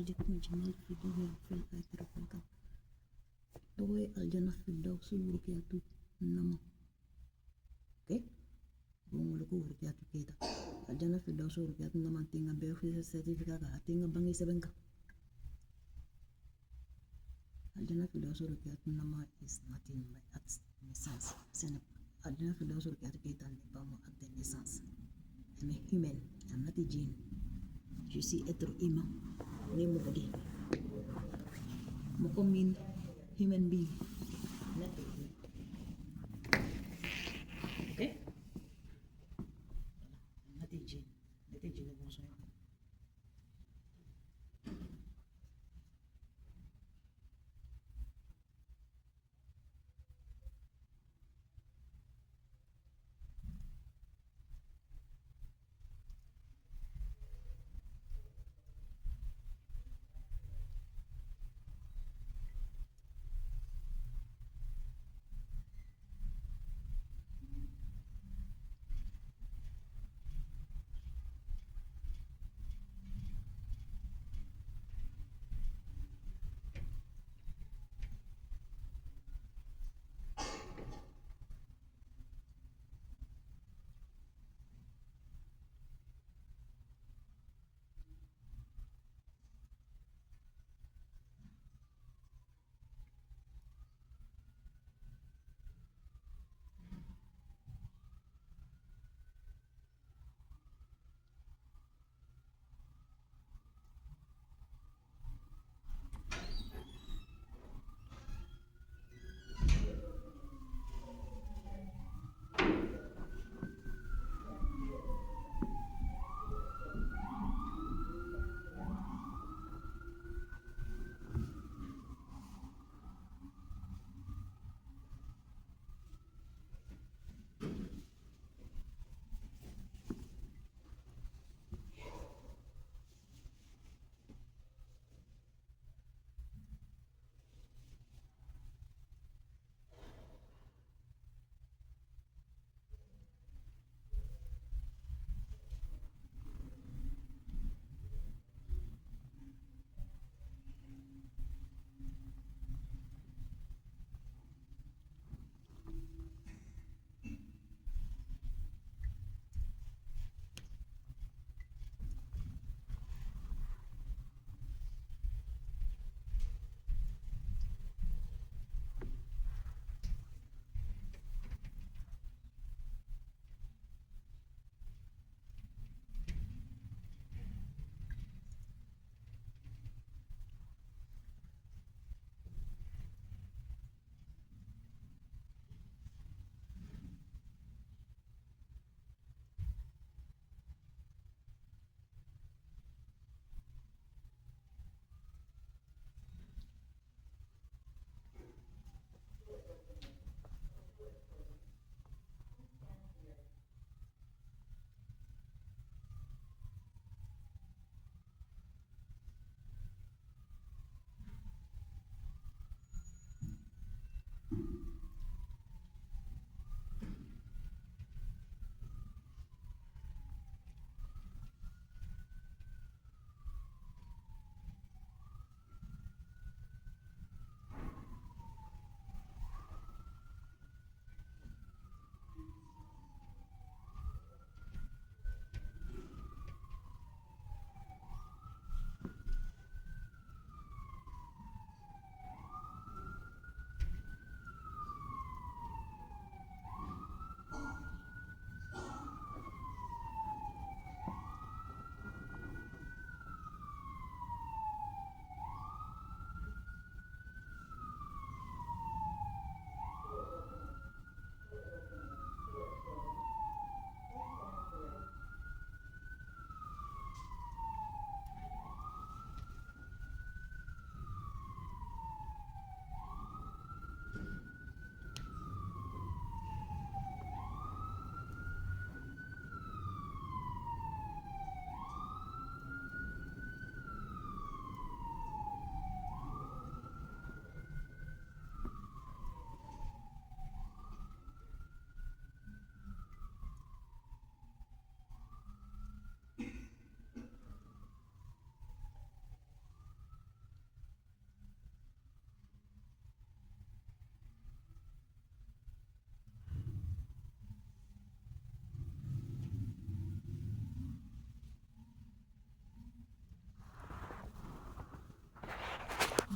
عليكم جمال في الدنيا وفي الآخرة فالكم دوي الجنة في الدوس وركياتو نما اوكي بوم لكو وركياتو كيتا الجنة في الدوس وركياتو نما تينغا بيوفي سيرتيفيكا تينغا بانغي سبنكا الجنة في الدوس وركياتو نما is not in my at naissance الجنة في الدوس وركياتو كيتا نبامو at the naissance I'm a human I'm not a gene je suis être humain ni mukadi muko mean human being not a human okay not a gene bonsoir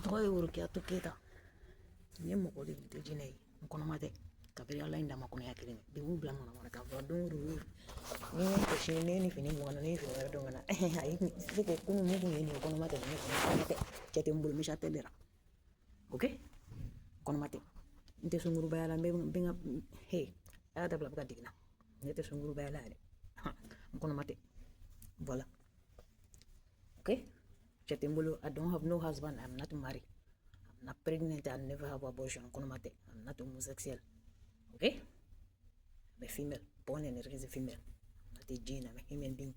Toy Urukiatu Kita. Yemo Odi Tijine, Mokonomate, Capiala in Damaconia killing. The wood blank on a cover, don't rule. No, she if any one if you are doing I think a cool moving in your Konomate, getting Bulmisha Telera. Okay? Konomate. Inte sunguru bayala being up. Hey, ada blabga digna. Nete sunguru bayala. Konomate. Voila. Okay? Chetimbulu, I don't have no husband, I'm not married. I'm not pregnant, I never have abortion. Konomate. I'm not homosexual. Okay? I'm a female, born and raised a female. I'm not a gene, I'm a human being.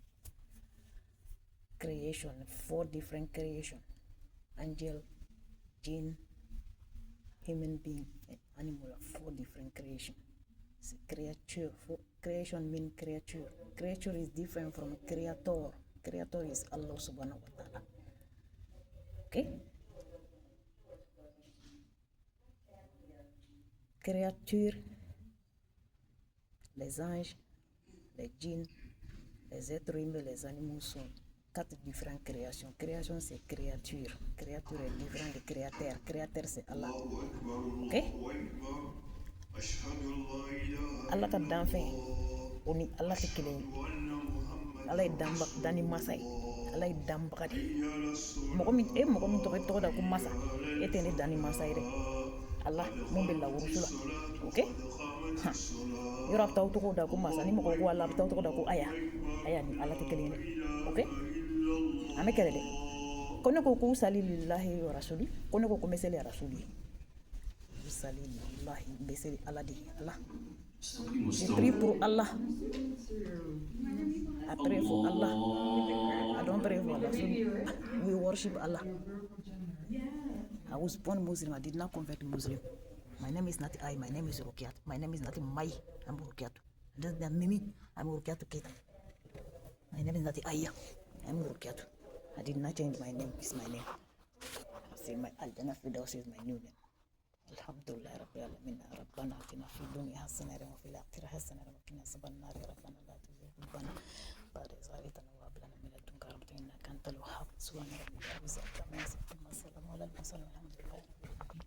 Creation, 4 different creation. Angel, gene, human being, and animal, 4 different creation. It's a creature. Creation means creature. Creature is different from creator. Creator is Allah subhanahu wa ta'ala. Okay? Créature, les anges, les djinns, les êtres humains, les animaux sont 4 différentes créations. Création c'est créature. Créature est différent de créateur. Créateur c'est Allah. Ok? Allah ta dan fɛn o ni Allah tɛ kelen ye. Allah ye danni masa ye. Allah ye danbaga de ye. Mɔgɔ min tɔgɔ da ko masa e tɛ ne danni masa ye dɛ. Allah mun bɛ lawurusu la. Ok? Yɔrɔ a bɛ taa aw tɔgɔ da ko masa ni mɔgɔ ko Allah a bɛ taa aw tɔgɔ da ko aya. Aya ni Allah tɛ kelen ye dɛ. Ok? An bɛ kɛlɛ dɛ. Ko ne ko k'u sali lillahi wa rasuli ko ne ko n bɛ seli a rasuli ye. Sali lillahi n bɛ seli Allah de ye. Allah. Je prie pour Allah. I pray for Allah. I don't pray for Allah. So we worship Allah. I was born Muslim. I did not convert to Muslim. My name is not I. My name is Rukiat. My name is not Mai. I'm Rukiat. That's Mimi. I'm Rukiat Kita. My name is not Aya. I'm Rukiat. I did not change my name. It's my name. I say my Al-Jannah Firdaus is my new name. Alhamdulillah Rabbil Alamin. Rabbana atina fid dunya hasanatan wa fil akhirati hasanatan wa qina adhaban nar. Rabbana la tuzigh qulubana ba'da idh hadaytana wa hab lana min ladunka rahmatan innaka antal wahhab. Subhana rabbika rabbil izzati amma yasifun wa salamun alal mursalin walhamdulillahi rabbil alamin.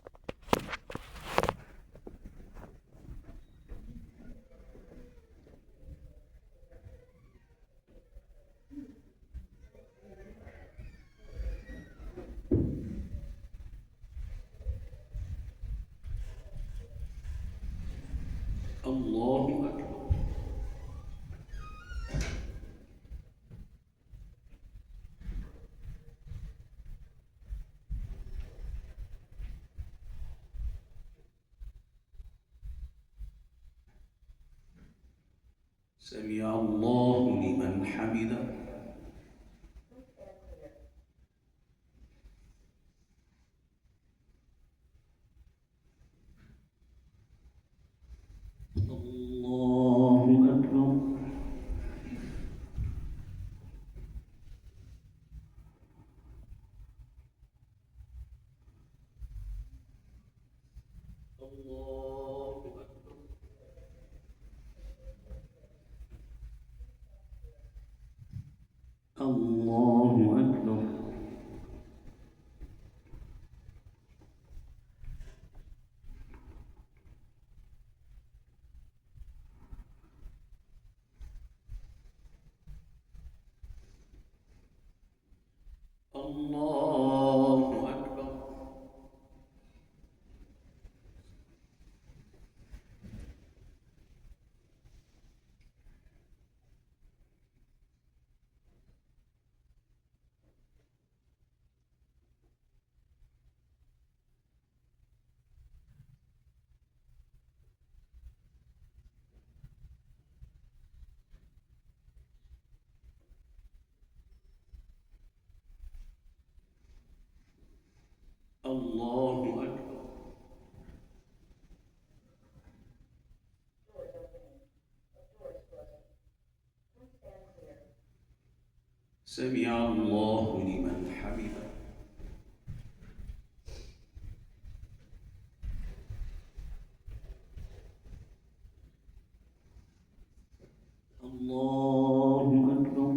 الله أكبر. سمع الله لمن حمده. الله أكبر. الله أكبر. الله أكبر. سمع الله لمن حمده. الله أكبر.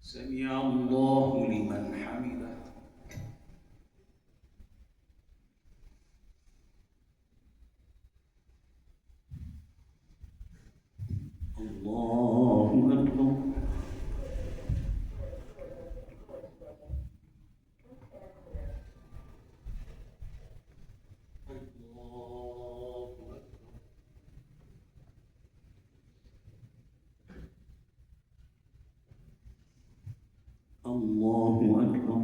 سمع الله لمن حمده. الله أكبر. الله أكبر.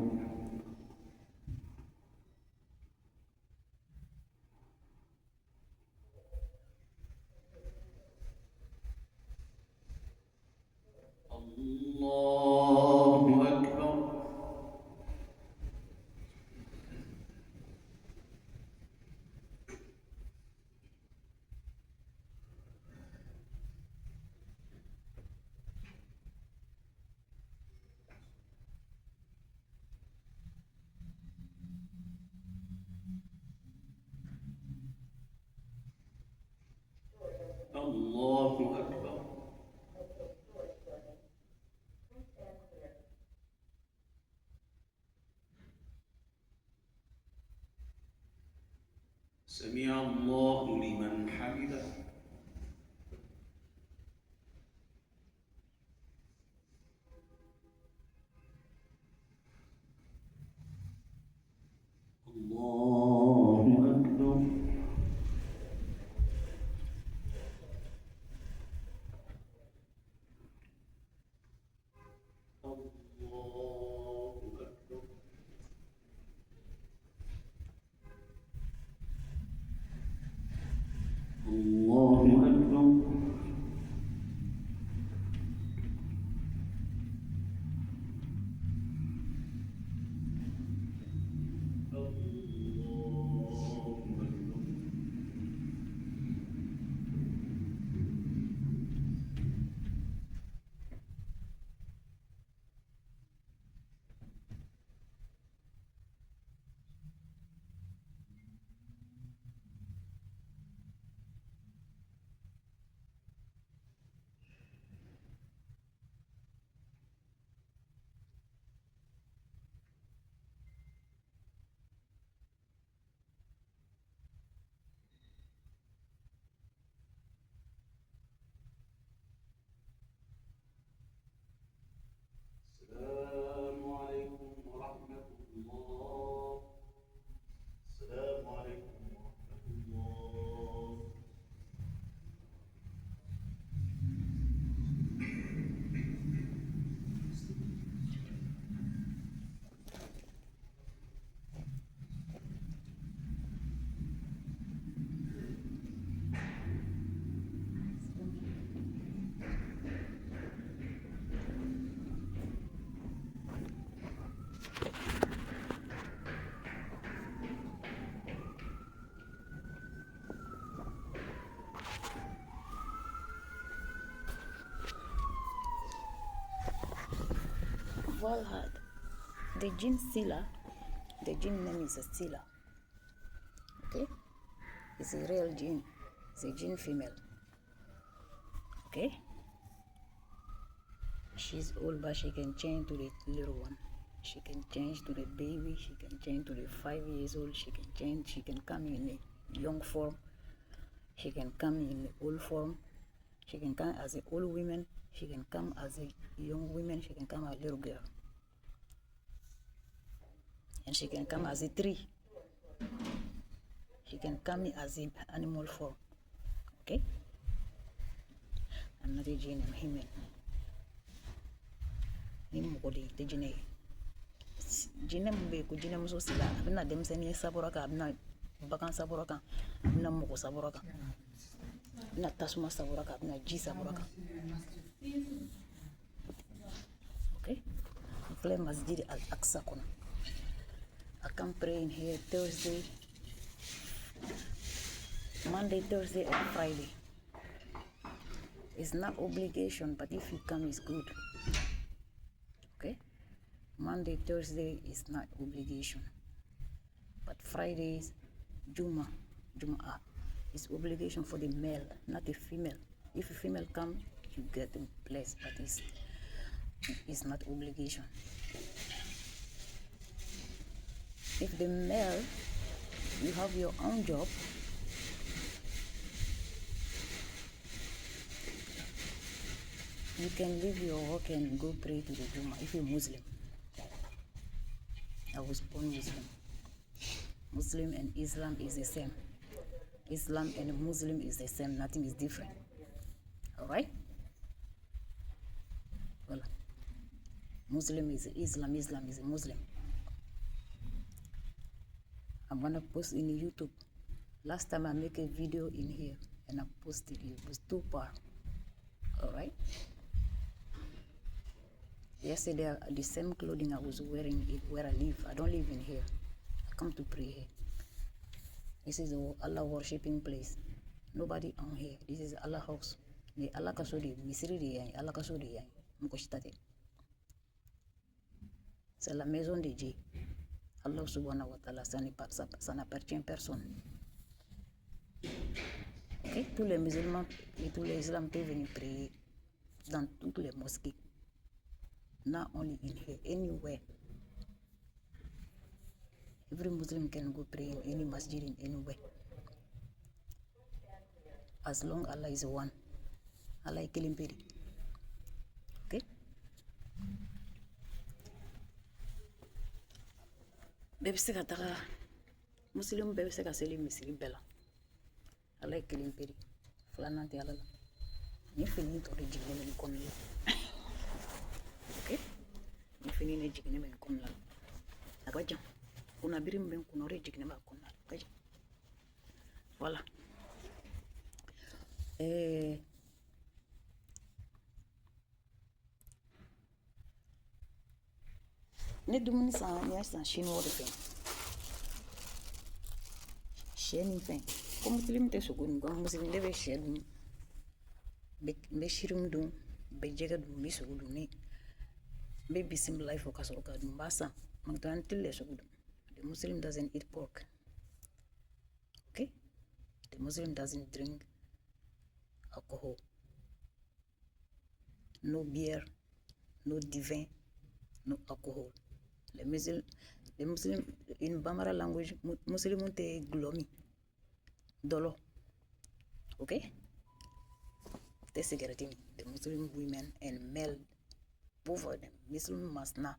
الله أكبر. الله أكبر. سمع الله لمن حمده. الله أكبر. الله أكبر. الله أكبر. السلام عليكم ورحمة الله. السلام عليكم ورحمة الله. Valhad. The jinn Scylla, the jinn name is Scylla. Okay? It's a real jinn. It's a jinn female. Okay? She's old, but she can change to the little one. She can change to the baby. She can change to the 5 years old. She can change. She can come in a young form. She can come in old form. She can come as an old woman. She can come as a young woman. She can come as a little girl. And she can come as a tree. She can come as an animal form. Okay? I'm not a jinn, I'm human. I'm body, the jinn. Jinn be ku jinn muso sila. Abna dem seni saboraka, abna bakan saboraka, abna moko saboraka. Abna tasuma saboraka, abna ji saboraka. Okay? Play Masjid Al-Aqsa Kuna. I come pray in here Thursday, Monday, Thursday, and Friday. It's not obligation, but if you come, it's good. Okay? Monday, Thursday is not obligation. But Fridays, Jum'ah is obligation for the male, not the female. If a female come, you get them blessed. But it's It's not obligation. If the male, you have your own job, you can leave your work and go pray to the Juma if you're Muslim. I was born Muslim. Muslim and Islam is the same. Islam and Muslim is the same, nothing is different. Alright? Well, Muslim is Islam, Islam is Muslim. I'm gonna post in YouTube. Last time I make a video in here and I posted it. It was 2 parts. Alright? Yesterday, the same clothing I was wearing it where I live. I don't live in here. I come to pray here. This is the Allah worshipping place. Nobody on here. This is Allah house. The Allah kasudi, misiri di yang, Allah kasudi yang, mukoshitate. C'est la maison de Dieu. Allah subhanahu wa ta'ala, ça n'appartient à personne. Ok? Tous les musulmans et tous les islams peuvent venir prier dans toutes les mosquées. Not only in here, anywhere. Every Muslim can go pray in any masjid in anywhere. As long Allah is one. Allah is killing peri. Okay? Bebe se ka taga Muslim bebe se ka seli misiri bela. Allah is killing peri. Fulana te Allah. Ni fini to de jigne men kon la. Okay? Ni fini ne jigne men kon la. Akaja. Kuna birim ben kuna re jigne ba kon la. Akaja. Voilà. Ne dumuni san ne san chinois de fen. Cheni fen. Comme muslim te sugun ko muslim de be chenu. Be shirum dum, be jega dum be sugun ni. Be bisim life ka so ka dum basa. Magdan tille sugun. The Muslim doesn't eat pork. Okay? The Muslim doesn't drink alcohol. No beer, no divin, no alcohol. The Muslim in Bamara language, Muslim te glomi. Dolo. Okay? The cigarette, the Muslim women and male, both of them, Muslim must not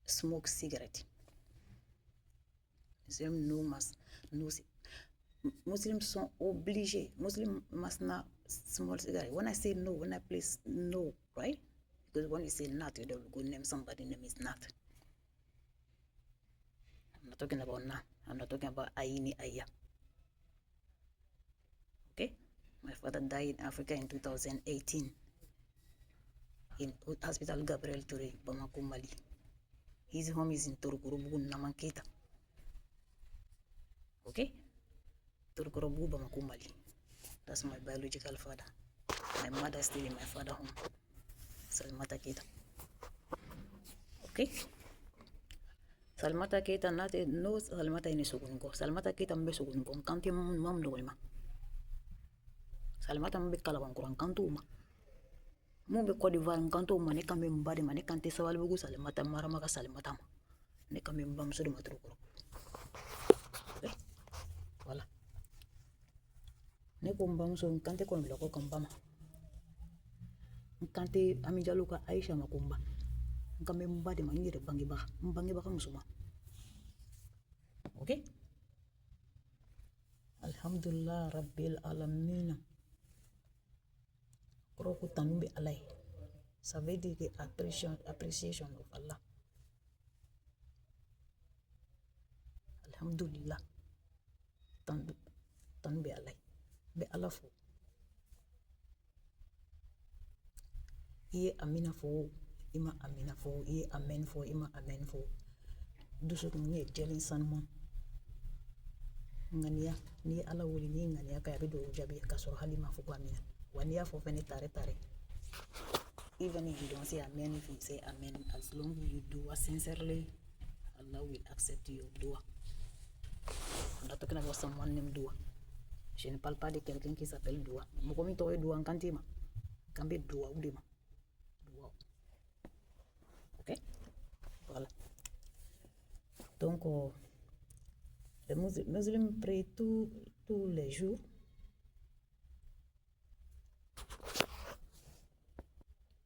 smoke cigarette. Muslims sont obligés. Muslims must not smoke cigarette. When I say no, when I place no, right? Because when you say not, you don't go name somebody name is not. I'm not talking about na. I'm not talking about Aini Aya. Okay? My father died in Africa in 2018 in Hospital Gabriel Touré, Bamako, Mali. His home is in Torokorobu, Namanketa. Okay? Torokorobu, Bamako, Mali. That's my biological father. My mother is still in my father's home. Salimata Keita. Okay? Salimata Keita nate no Salimata ini sugungo. Salimata Keita mbe sugungo. Kanti mam dolma. Salimata mbe kalaban kuran kanto ma. Mbe Côte d'Ivoire kanto ma ne kambe mbade ma ne kante sawal bugu Salimata marama ka Salimata ma. Ne kambe mbam sudu matrukuro. Okay? Voilà. Ne ko mbam so kante ko mbiloko kambama. Kante amijalo ka Aisha makumba. Nkambe mbade mangire bangi baka musuma. Okay? Alhamdulillah Rabbil Alamin. Kroku tanumbe alai. Ça veut dire que appreciation of Allah. Alhamdulillah. Tanumbe alai. Be Allah fo. Iye amina fo. Ima amina fo. Iye amen fo. Ima amen fo. Dusuk nye jelin sanmon. Ngania ni Allah wuli ni ngania kaya bido ujabi kasoro halima fo kwa amina. Wania fo fene tare. Even if you don't say amen, if you say amen, as long as you do it sincerely, Allah will accept your dua. I'm not talking about someone named Dua. Je ne parle pas de quelqu'un qui s'appelle Dua. Mokomi toye Dua nkantima. Kambe Dua udema. Dua. Voilà. Donc, les musulmans prient tous les jours.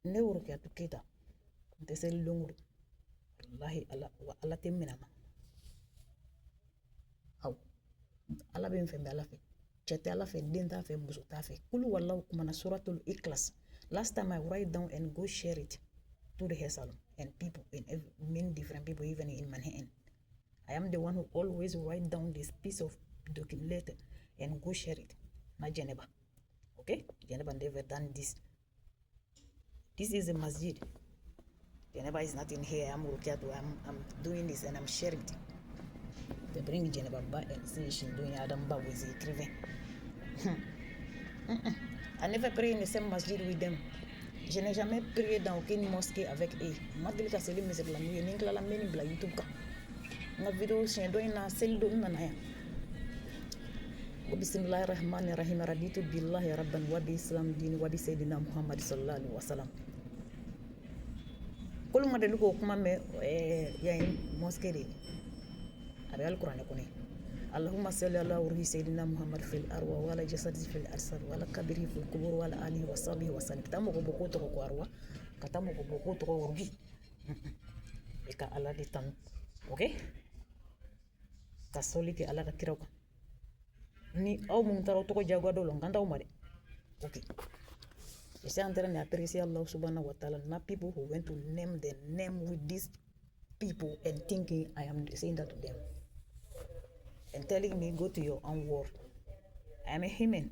Ne wuro ke atu kita nte sel longro wallahi ala temminama aw ala ben fembe ala fe chete ala fe denta fe busu ta fe kulu wallahu kumana suratul ikhlas. Last time I write down and go share it to the hair salon and people in many different people even in Manhattan. I am the one who always write down this piece of document letter and go share it. Na Geneva. Okay? Geneva never done this. This is a masjid. Geneva is not in here. I'm doing this and I'm sharing it. They bring Geneva back and see she's doing Adam Ba with écrivain. I never pray in the same masjid with them. Je n'ai jamais prié dans aucune mosquée avec eux. Madli ka seli music la nuit ni kala la meni bla YouTube ka. Na video shen do ina sel do na ya. Bismillahir rahmanir rahim. Raditu billahi rabban wa bi islam din wa bi sayyidina Muhammad sallallahu alaihi wasallam. Kul ma de luko kuma me ya mosquée de. Abi al-Quran ko ne. اللهم صل على روح سيدنا محمد في الأروى ولا جسد في الأرسل ولا كبره في القبور ولا آله وصحبه وسلم كتامو بوكوتو كو أروى كتامو بوكوتو كو روحي بك على دي تام أوكي كسولي كي على كيروكا ni au muntaro to ko jagwa do longa ndaw mare okay je suis en train d'apprécier Allah subhanahu wa ta'ala not people who went to name the name with these people and thinking I am saying that to them and telling me go to your own world. I am a human.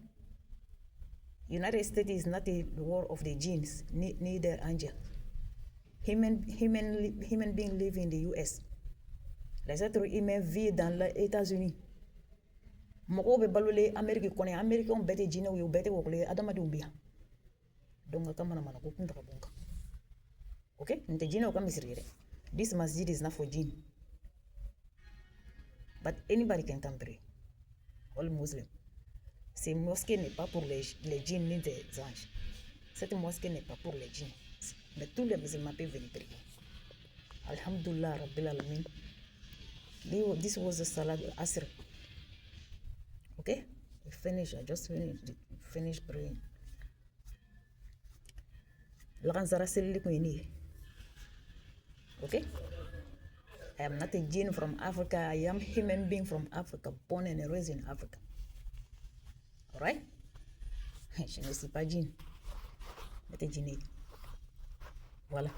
United States is not a world of the genes, neither angel. Human being live in the US. Les êtres humains vivent dans les États-Unis. Moko be balole Amérique koné Amérique on bete jina ou bete wokle adama dumbia. Donc kamana mana ko kunta kabunka. Okay? Nte jina o kamisirire. This masjid is not for jinn. But anybody can come pray. All Muslims. Cette mosquée n'est pas pour les djinns ni des anges. Cette mosquée n'est pas pour les djinns. Mais tous les musulmans peuvent venir prier. Alhamdulillah Rabbil Alamin. This was the Salat Asr. Okay? I just finished praying. Okay? I am not a jinn from Africa. I am a human being from Africa, born and raised in Africa. Alright? Je ne suis pas jinn. Je suis jinn. Voilà.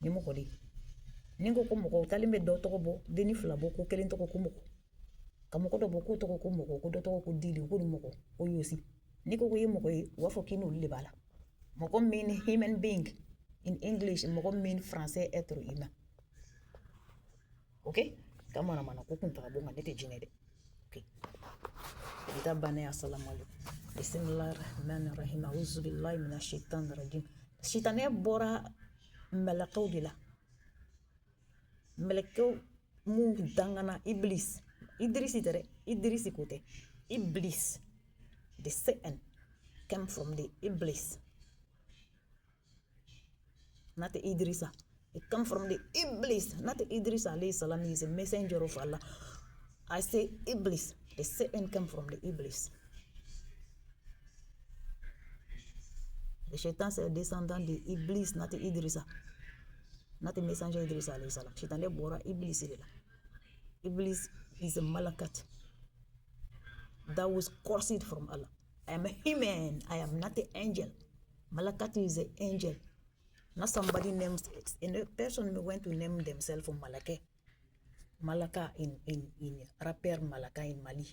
Ni mo ko di. Ni ko mo tali me do to ko bo, deni fla bo ko kelen to ko mo ko. Kamo ko do bo ko to ko mo ko do to ko dili ko mo ko o yosi. Ni ko ye mo ko wa fo kinu le bala. Mo ko mean human being in English, mo ko mean français être humain. Okay? Kama na mana kukunta kabunga nete jinede. Okay. Kita bane assalamu alaikum. Bismillahirrahmanirrahim. A'udzu billahi minash shaitanir rajim. Shaitane bora malakaw dila. Malakaw mu dangana iblis. Idrisi kote. Iblis. The Satan came from the Iblis. Not the Idrisa. It comes from the Iblis, not Idris alayhi salam. He is a messenger of Allah. I say Iblis. The Satan comes from the Iblis. The Shaitan is a descendant de Iblis, not the Idrisa. Not the messenger Idris alayhi salam. Shaitan de bora Iblis. Iblis is a malakat that was cursed from Allah. I am a human. I am not an angel. Malakat is an angel. Not somebody names it. And a person went to name themselves for Malake. Malaka in rapper Malaka in Mali.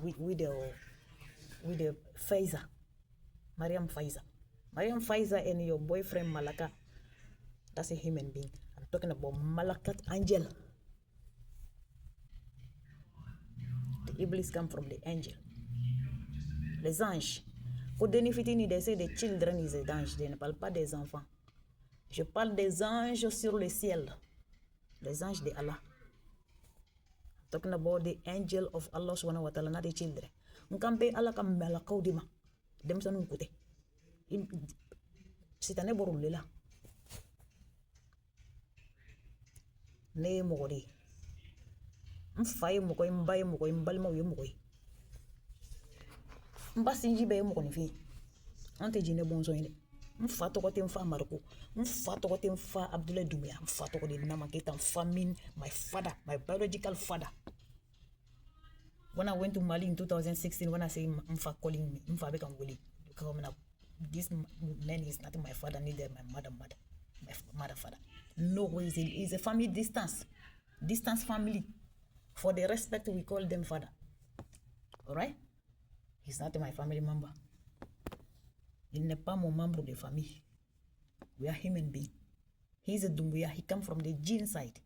With the Faiza. Mariam Faiza. Mariam Faiza and your boyfriend Malaka. That's a human being. I'm talking about Malakat angel. The Iblis come from the angel. Les anges. Pour définir, they say the children is an ange. Je ne parle pas des enfants. Je parle des anges sur le ciel. Les anges de Allah. Talking about the angel of Allah subhanahu wa ta'ala, not the children. Nkampe Allah kam malakaw dima. Dem sanu kote. Sitane borul lela. ne ye mɔgɔ de ye n fa ye mɔgɔ ye n ba ye mɔgɔ ye n balimaw ye mɔgɔ ye n ba sinji bɛɛ ye mɔgɔninfin ye an tɛ jinɛ bɔnsɔn ye dɛ n fa tɔgɔ tɛ n fa mariko n fa tɔgɔ tɛ n fa abdulayi dumuya n fa tɔgɔ de nama keta n fa mean my father my biological father. When I went to Mali in 2016, when I say Mfa calling me, Mfa be wili, this man is not my father, neither my mother, my mother father. No way, it's a family distance family. For the respect, we call them father. All right? He's not my family member. Il n'est pas mon membre de famille. We are human beings. He's a Dumbuya. He come from the gene side.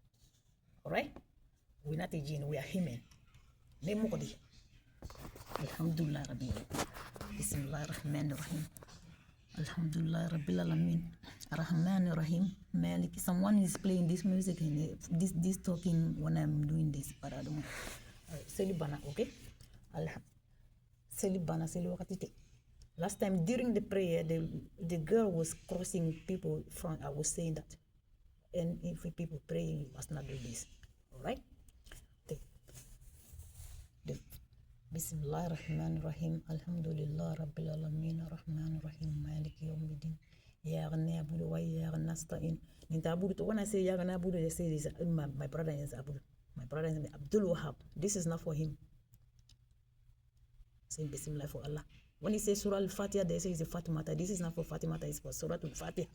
All right? We're not a gene. We are human. Nemokodi. Alhamdulillah Rabbil. Bismillah ar-Rahman ar-Rahim. Alhamdulillah Rabbil Alamin. Ar-Rahman ar-Rahim. Malik. Someone is playing this music and this talking when I'm doing this, but I don't know. Selibana, okay? Selibana, Seliwakatite. Last time during the prayer, the girl was crossing people from. I was saying that, and if people praying, you must not do this. All right? Bismillah ar-Rahman ar-Rahim. Alhamdulillah Rabbil Alamin. Ar-Rahman ar-Rahim. Maliki yawmiddin. Ya ghani abudu wa ya ghani nasta'in. When I say ya ghani abudu, they say this. My brother is Abudu. My brother is Abdul Wahab. This is not for him. Say Bismillah for Allah. When he says Surah Al-Fatiha, they say it's a Fatimata. This is not for Fatimata, it's for Surah Al-Fatiha.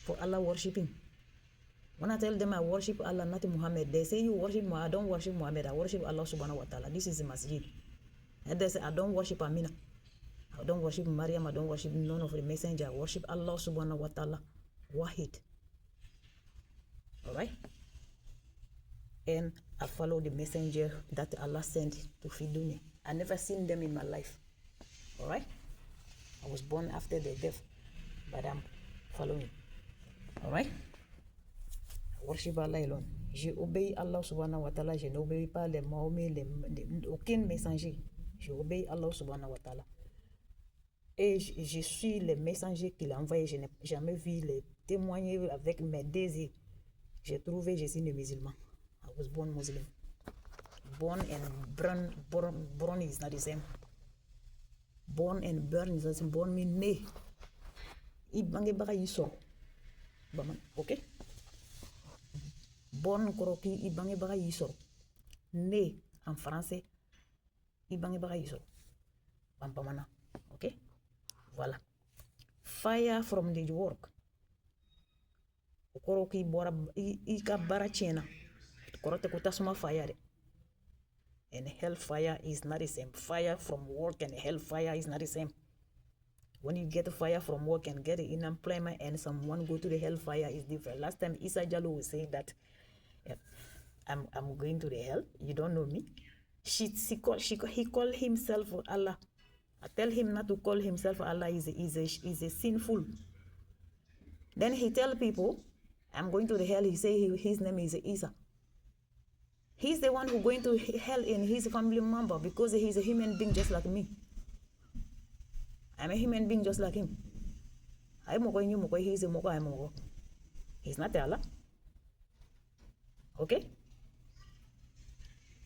For Allah worshipping. When I tell them I worship Allah, not Muhammad, they say you worship Muhammad. I don't worship Muhammad. I worship Allah subhanahu wa ta'ala. This is the masjid. And they say I don't worship Amina. I don't worship Maryam. I don't worship none of the messenger. I worship Allah subhanahu wa ta'ala. Wahid. Alright? And I follow the messenger that Allah sent to feed me. I never seen them in my life. Alright? I was born after their death, but I'm following. Alright? I worship Allah alone. J'obéis Allah subhanahu wa ta'ala. Je n'obéis pas les Mahomet, aucun messager. J'obéis Allah subhanahu wa ta'ala. Et je suis le messager qu'il a envoyé. Je n'ai jamais vu les témoigner avec mes désirs. J'ai trouvé Jésus le musulman. I was born Muslim. Born and born is not the same. Born and born is not the same. Born means né. Ibange baga yiso. Okay? Born koroki ibange baga yiso. Né en français. Ibange baga yiso. Pampamana. Okay? Voilà. Fire from the work. Koroki bora ika bara chena. Korote kutasuma fire. And hellfire is not the same. Fire from work and hellfire is not the same. When you get fire from work and get in employment and someone go to the hellfire is different. Last time Isa Jalo was saying that I'm going to the hell. You don't know me. He called himself Allah. I tell him not to call himself Allah. Is a sinful. Then he tell people, I'm going to the hell. He say his name is Isa. He's the one who going to hell in his family member because he's a human being just like me. I'm a human being just like him. He's a moko. He's not Allah. Okay?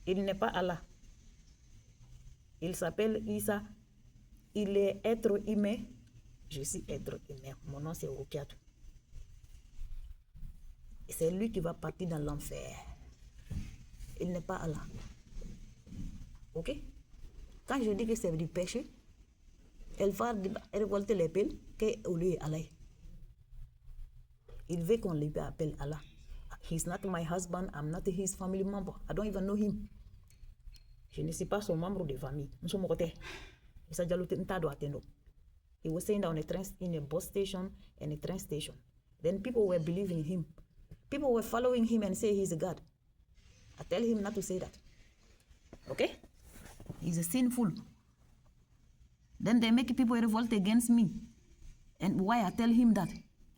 Il n'est pas Allah. Il s'appelle Isa. Il est être humain. Je suis être humain. Mon nom c'est Rukiatou. C'est lui qui va partir dans l'enfer. Il n'est pas Allah. Ok? Quand je dis que c'est du péché, elle va révolter les piles qu'au lieu Allah. Il veut qu'on lui appelle Allah. He's not my husband. I'm not his family member. I don't even know him. Je ne suis pas son membre de famille. Nous sommes côté. He was saying that in a bus station and a train station. Then people were believing him. People were following him and say he's a God. I tell him not to say that. Okay? He's a sinful. Then they make people revolt against me. And why I tell him that?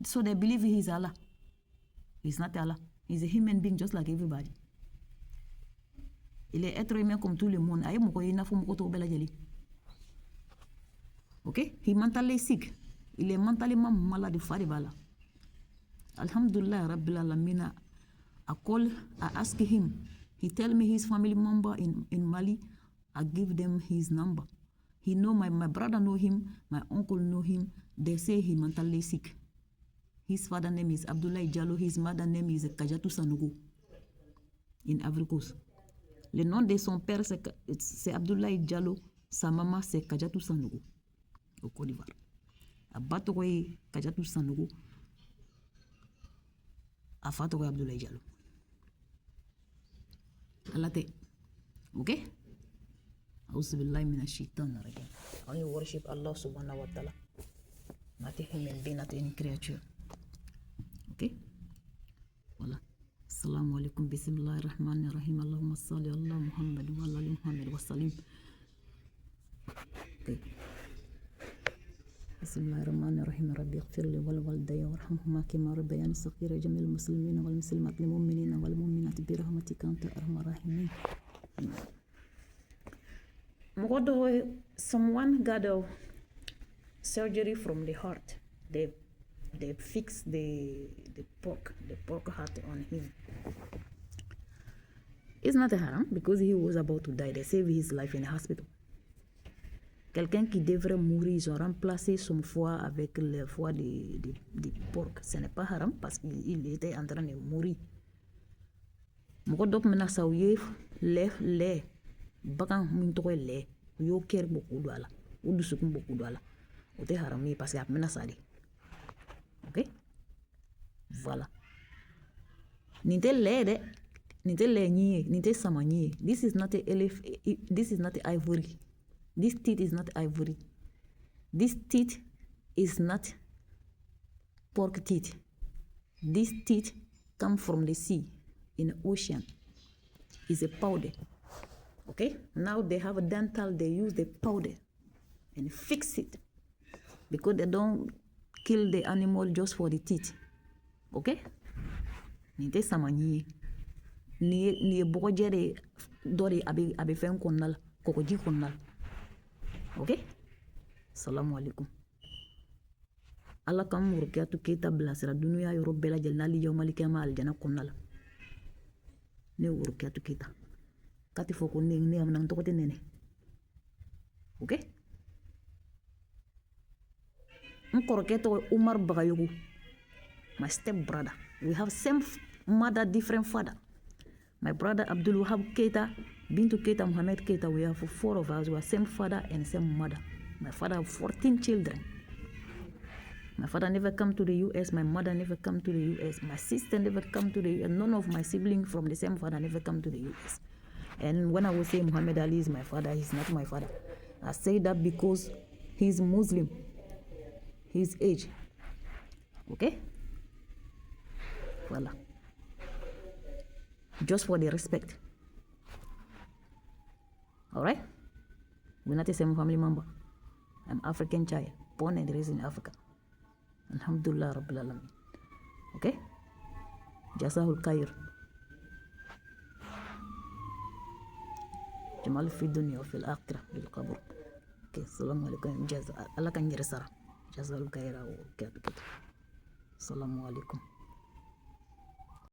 So they believe he's Allah. He's not Allah. He's a human being just like everybody. Il est être humain comme tout le monde. Okay? He mentally sick. Il est mentalement malade. Alhamdulillah Rabbil Alamina. I ask him. He tell me his family member in Mali. I give them his number. He know my brother know him, my uncle know him. They say he mentally sick. His father name is Abdoulaye Diallo. His mother name is Kadiatou Sanogo in Ivory Coast. Le nom de son père c'est Abdoulaye Diallo. Sa maman c'est Kadiatou Sanogo au Côte d'Ivoire. Abatoye Kadiatou Sanogo. Afatoye Abdoulaye Diallo. Alate. Okay? Auzubillahi minash shaitanir rajim. I worship Allah subhanahu wa ta'ala. Not a human being, not any creature. Okay? Voilà. Assalamu alaikum. Bismillahirrahmanirrahim. Allahumma salli ala Muhammad wa ala ali Muhammad wa salim. Okay. Bismillahirrahmanirrahim. Rabbi ighfir li wal walidayya warhamhuma kama rabbayani saghira. Jamil muslimina wal muslimat lil mu'minina wal mu'minati bi rahmatika anta arhamar rahimin. Someone got a surgery from the heart. They fixed the pork heart on him. It's not a haram because he was about to die. They saved his life in the hospital. Quelqu'un qui devrait mourir, ils ont remplacé son foie avec le foie de porc. Ce n'est pas haram parce qu'il était en train de mourir. Mokodop mena sauye le bakan mintoye le yo ker beaucoup d'ala ou du sukun beaucoup d'ala. Ote harami parce que mena sadi. Ok? Voilà. Ninte le de ninte le niye ninte samaniye. This is not ivory. This teeth is not ivory. This teeth is not pork teeth. This teeth come from the sea in the ocean. It's a powder. Okay? Now they have a dental, they use the powder and fix it because they don't kill the animal just for the teeth. Okay? Nite samani ni bojere dori abe fen konnal kokoji konnal. Okay? Assalamu alaikum. Allah kam murkiyatu kita bilasira dunuya yoro bela jalnali yawmal qiyamah aljana konnal. Ne murkiyatu kita. Kati foko ne amna ntokote nene. Okay? Mkoroketo Umar Bagayugu, my step brother. We have same mother, different father. My brother Abdul Wahab Keita, Bintu Keita, Muhammad Keita, we have 4 of us. We are same father and same mother. My father have 14 children. My father never come to the US. My mother never come to the US. My sister never come to the US. None of my siblings from the same father never come to the US. And when I will say Muhammad Ali is my father, he's not my father. I say that because he's Muslim. His age. Okay? Voila. Just for the respect. Alright? We're not the same family member. I'm African child, born and raised in Africa. Alhamdulillah Rabbil Alamin. Okay? Jasahul Khair. Jamal fi dunya wa fil akhirah bil qabr. Okay, assalamu alaikum. Allah kan yirasara. Jasahul Khair. Okay. Assalamu alaikum.